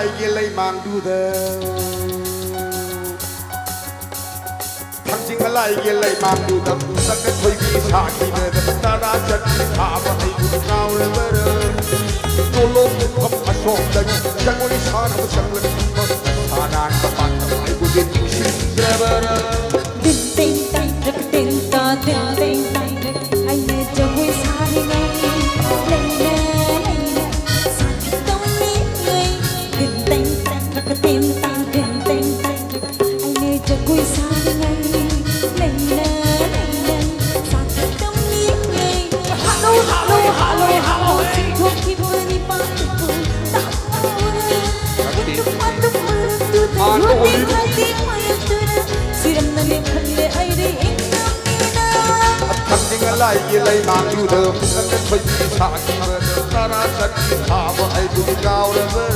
lại cái lấy mang đu thơ thằng chính lại cái lấy mang đu thơ sắc cái thôi bị xa khi về ta đã chân thả và thấy cũng cao rồi vợ tôi luôn không mà sống đây chẳng có lý sao nào chẳng lần không xa nan và bạn ai cũng biết cũng xin ra vợ tình tình tình rất tình ta tình tình tình anh nhớ cho vui xa đi ngay lần nè xa thật đông nghĩ người tình tình tình rất tình tình tình tình anh nhớ cho vui xa đi ngay lần nè xa thật đông nghĩ người hello hello hello hello xin thuộc khi vừa đi bắt được ta thằng chính lại cái lấy mang đu thơ sắc cái thôi bị xa khi về ta đã chân thả và thấy cũng cao rồi vợ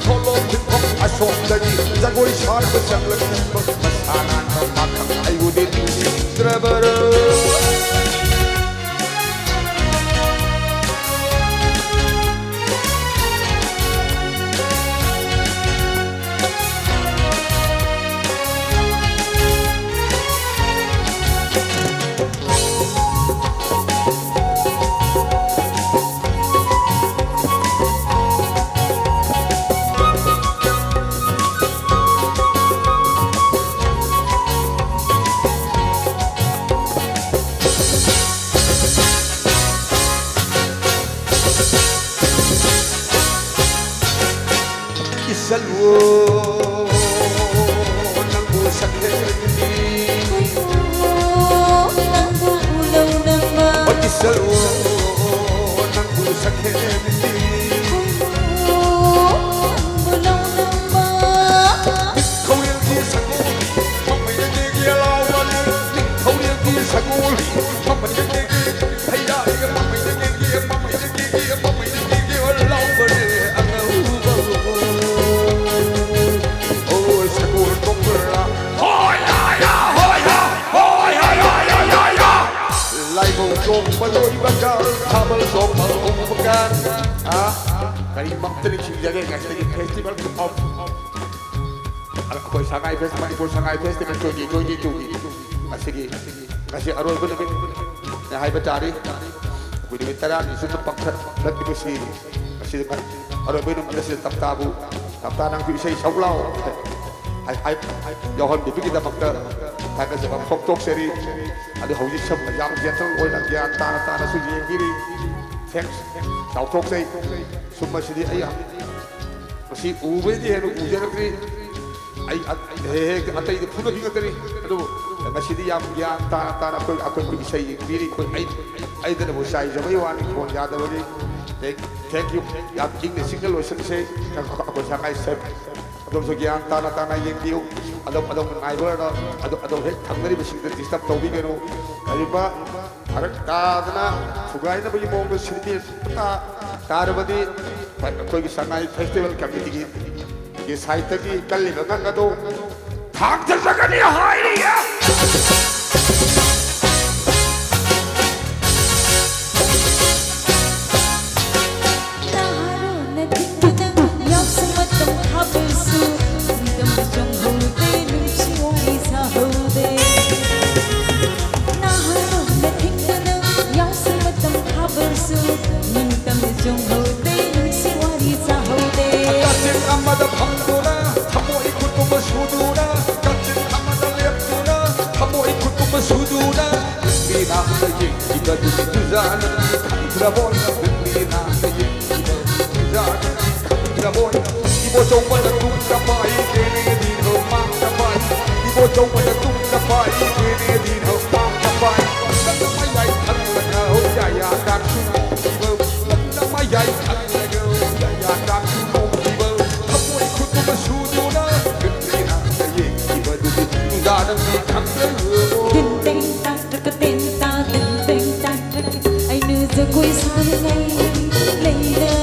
tôi luôn không mà sống đây chẳng có lý sao nào chẳng lần không xa nan và bạn ai cũng biết cũng xin ra vợ Salwo nang busak hindi nang bulaw naman Pati salwo nang busak hindi bulaw naman Ikaw yung di sagol Pamayanig yalawan Ikaw yung di sagol Pamayanig Hayay ka pamayanig Pamayanig Walaw ba rin ang ubaw Kung paloy bakal, tabal somal umupakan Kali magtaling sinjagay nga sa festival of Ako'y sangay festival, Manipur Sangay Festival, Chogi Sige, kasi arol ko namin na haibachari Ako'y nimintaran, isunod pangkat, lahat ibo si Kasi arol ko nung ila sila taptanang ko isa'y sawlaw Ay, yohon, bibigyan na magta Taga sa mga fok-tok seri Ada hầu như sâm là giang gentle ôi là gian ta là suy nghĩ gini thanks đào thốt đây sum mà xử lý ấy à mà si u với đi hết u giờ nó đi ấy anh thấy phun nó đi cái này đâu mà xử lý giang ta là tôi xây gini tôi ấy đó là một sai rồi mấy anh còn nhà đâu đi thank you giang chính là single rồi sẽ còn sang ai xem Adong sa giang tana yung diyo adong ay wala adong hết thằng đấy mà sinh được disturb tàu đi cái nó cái ba arak ta na sugay na ba yung mga sirti ta ra ba di koy sanay festival kami digi cái site cái kalli na nga do thang sa ka niya hay niya Ibo chong pada tung sampai kini di rumah sampai Ibo chong pada tung sampai kini di rumah sampai Nang mayay at nagaw yaya kang sumo ibo Nang mayay at nagaw yaya kang sumo ibo Kapoy ko tumasudo na Ganda na saying iba dudit Nga nang di kang lalo Tinting ta rakatin ta tinting ta Ay nuza ko'y sana ngay Layla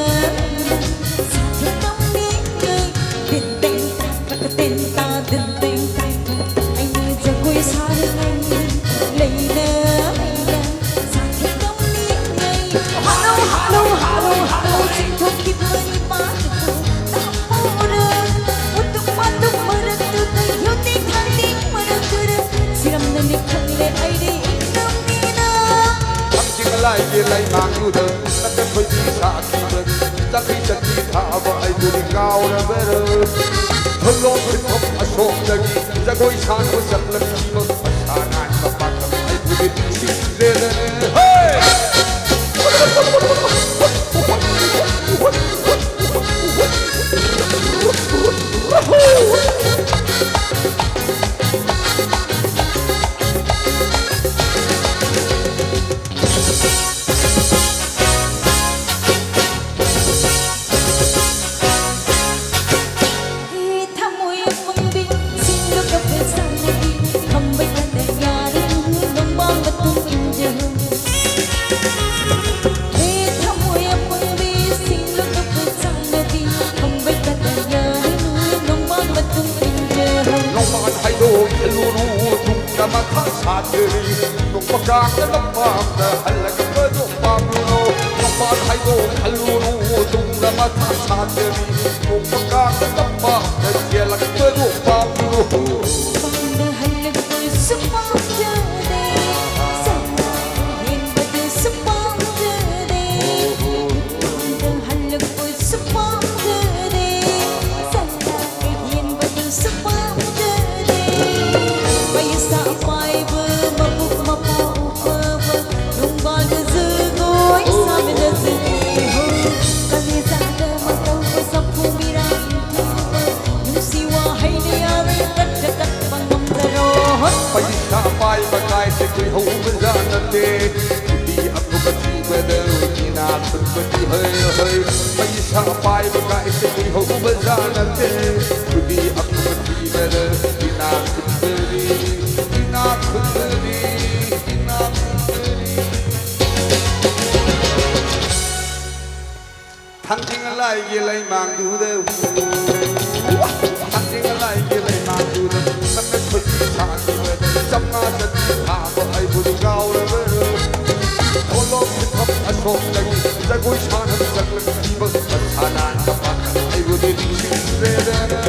ꯊꯥꯡꯗꯨꯗ ꯅꯪꯅ ꯈꯣꯏꯗꯤ ꯁꯥꯈꯤꯕ ꯆꯈꯩ ꯆꯠꯈꯤ ꯊꯥꯕ ꯑꯩꯕꯨꯗꯤ ꯀꯥꯎꯔꯕꯔ ꯊꯣꯂꯣꯝ ꯊꯤꯟꯊꯣꯛ ꯑꯁꯣꯝꯗꯒꯤ ꯖꯒꯣꯏ ꯁꯥꯟꯅꯕ ꯆꯠꯂꯛꯈꯤꯕ ꯃꯁꯥ ꯅꯥꯟꯕ ꯄꯥꯈꯪ ꯑꯩꯕꯨꯗꯤ ꯅꯤꯡꯁꯤꯡꯗ꯭ꯔꯦꯗꯅ Sadiri, nung pagkaka ng pamda, halaga ba nung pamuno? Nung paghaydong haluro, nung namata sadiri, nung pagkaka ng pamda, halaga ba nung pamuno? Pamda halaga ba sa pamda de, sa pagkahin ba de sa pamda de? Pamda halaga ba sa pamda de, sa pagkahin ba de sa pamda de? Kaya sa apay ba Pagkakapay bagay sa ko'y huwala natin Hindi ako katibada, hinatod ko di hay-hay Pagkakapay bagay sa ko'y huwala natin Hindi ako katibada, hinatod ko di Hinatod ko di, hinatod ko di Thangting alay gilay mang dudaw Thangting alay gilay mang dudaw Nangit ko'y saan Chăm nga chân hạ vợ ai vừa đi cao lên với rơ Cô lô thích hấp ở xôm đánh Ra gối chán hấp giặc lên đi vợ Thật hà nàn gặp mặt ai vừa đi đi xin rê rê rê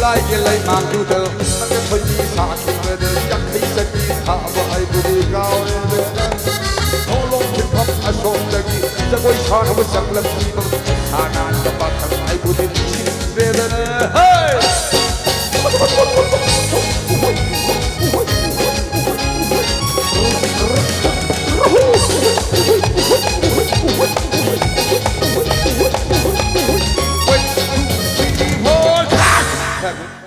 Lai lai mang du tơ nang cái phơi đi sa kim về đời chắc thấy sẽ đi thả vào ai bùi đi cao lên đời thô lông thiên thấp à sôm đời điจะquay sang không sắc lâm đi bằng hà nan gặp bạn thằng ai bùi đi xin về đời hey Wait, 2, 3, 4,